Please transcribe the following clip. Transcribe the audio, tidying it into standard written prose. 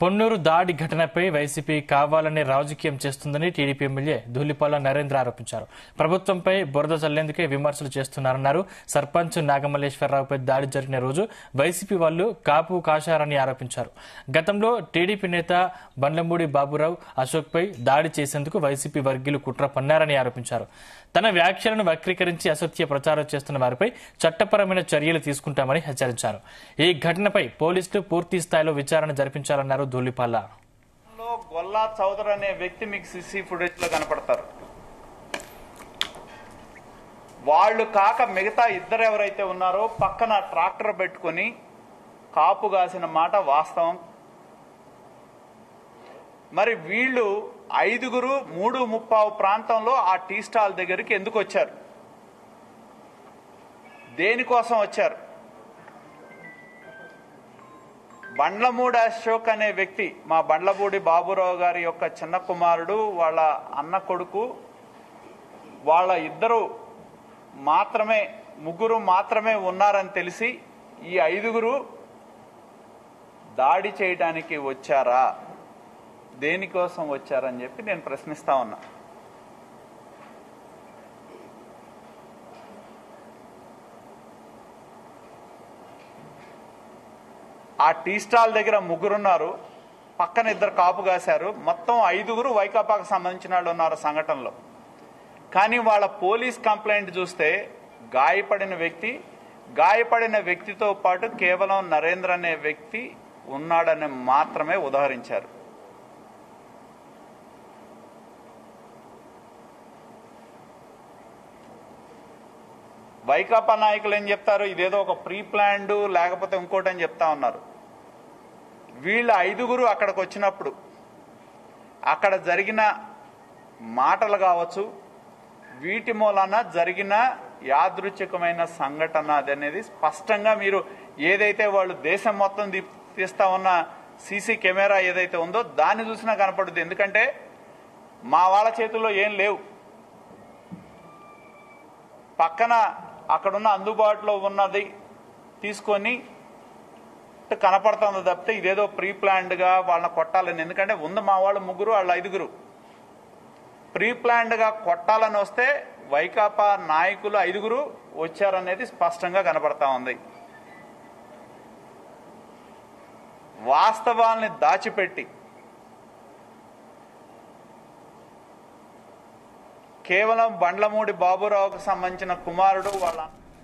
పొన్నూరు దాడి ఘటనపై వైసీపీ కావాలని రాజకీయం చేస్తుందని టీడీపీ ఎమ్మెల్యే ధూళిపాల నరేంద్ర ఆరోపించారు. ప్రభుత్వంపై బురద చల్లేందుకే విమర్శలు చేస్తున్నారన్నారు. సర్పంచ్ నాగమల్లేశ్వరరావుపై దాడి జరిగిన రోజు వైసీపీ వాళ్లు కాపు కాశారని ఆరోపించారు. గతంలో టీడీపీ నేత బండ్లమూడి బాబురావు అశోక్పై దాడి చేసేందుకు వైసీపీ వర్గీయులు కుట్ర పన్నారని ఆరోపించారు. తన వ్యాఖ్యలను వక్రీకరించి అసత్య ప్రచారం చేస్తున్న వారిపై చట్టపరమైన చర్యలు తీసుకుంటామని హెచ్చరించారు. ఈ ఘటనపై పోలీసులు పూర్తి స్థాయిలో విచారణ జరిపించాలన్నారు ధూళిపాల. గొల్లా చౌదరి అనే వ్యక్తి మీకు సీసీ ఫుటేజ్ లో కనపడతారు. వాళ్ళు కాక మిగతా ఇద్దరు ఎవరైతే ఉన్నారో పక్కన ట్రాక్టర్ పెట్టుకుని కాపు కాసిన మాట వాస్తవం. మరి వీళ్ళు 5గురు 3:30 ప్రాంతంలో ఆ టీ స్టాల్ దగ్గరికి ఎందుకు వచ్చారు? దేనికోసం వచ్చారు? బండ్లమూడి అశోక్ అనే వ్యక్తి మా బండ్లమూడి బాబురావు గారి యొక్క చిన్న కుమారుడు, వాళ్ళ అన్న కొడుకు, వాళ్ళ ఇద్దరు మాత్రమే, ముగ్గురు మాత్రమే ఉన్నారని తెలిసి ఈ 5గురు దాడి చేయడానికి వచ్చారా? దేనికోసం వచ్చారని చెప్పి నేను ప్రశ్నిస్తా ఉన్నా. ఆ టీ స్టాల్ దగ్గర ముగ్గురున్నారు, పక్కన ఇద్దరు కాపు కాశారు. మొత్తం 5గురు వైకాపాకు సంబంధించిన వాళ్ళు ఉన్నారు సంఘటనలో. కానీ వాళ్ళ పోలీస్ కంప్లైంట్ చూస్తే గాయపడిన వ్యక్తితో పాటు కేవలం నరేంద్ర అనే వ్యక్తి ఉన్నాడని మాత్రమే ఉదహరించారు. వైకాపా నాయకులు ఏం చెప్తారు? ఇదేదో ఒక ప్రీ ప్లాన్డ్ లేకపోతే ఇంకోటి అని చెప్తా ఉన్నారు. వీళ్ళ 5గురు అక్కడికి వచ్చినప్పుడు అక్కడ జరిగిన మాటలు కావచ్చు, వీటి మూలన జరిగిన యాదృచ్ఛికమైన సంఘటన అదనేది స్పష్టంగా మీరు ఏదైతే వాళ్ళు దేశం మొత్తం తీస్తా ఉన్న సీసీ కెమెరా ఏదైతే ఉందో దాన్ని చూసినా కనపడుతుంది. ఎందుకంటే మా వాళ్ళ చేతుల్లో ఏం లేవు. పక్కన అక్కడున్న అందుబాటులో ఉన్నది తీసుకొని కనపడుతుంది తప్పితే ఇదేదో ప్రీ ప్లాన్డ్ గా వాళ్ళని కొట్టాలని. ఎందుకంటే ఉంది మా వాళ్ళు ముగ్గురు, వాళ్ళు 5గురు. ప్రీ ప్లాన్డ్ గా కొట్టాలని వస్తే వైకాపా నాయకులు 5గురు వచ్చారనేది స్పష్టంగా కనపడతా ఉంది. వాస్తవాల్ని దాచిపెట్టి కేవలం బండ్లమూడి బాబురావుకు సంబంధించిన కుమారుడు వాళ్ళ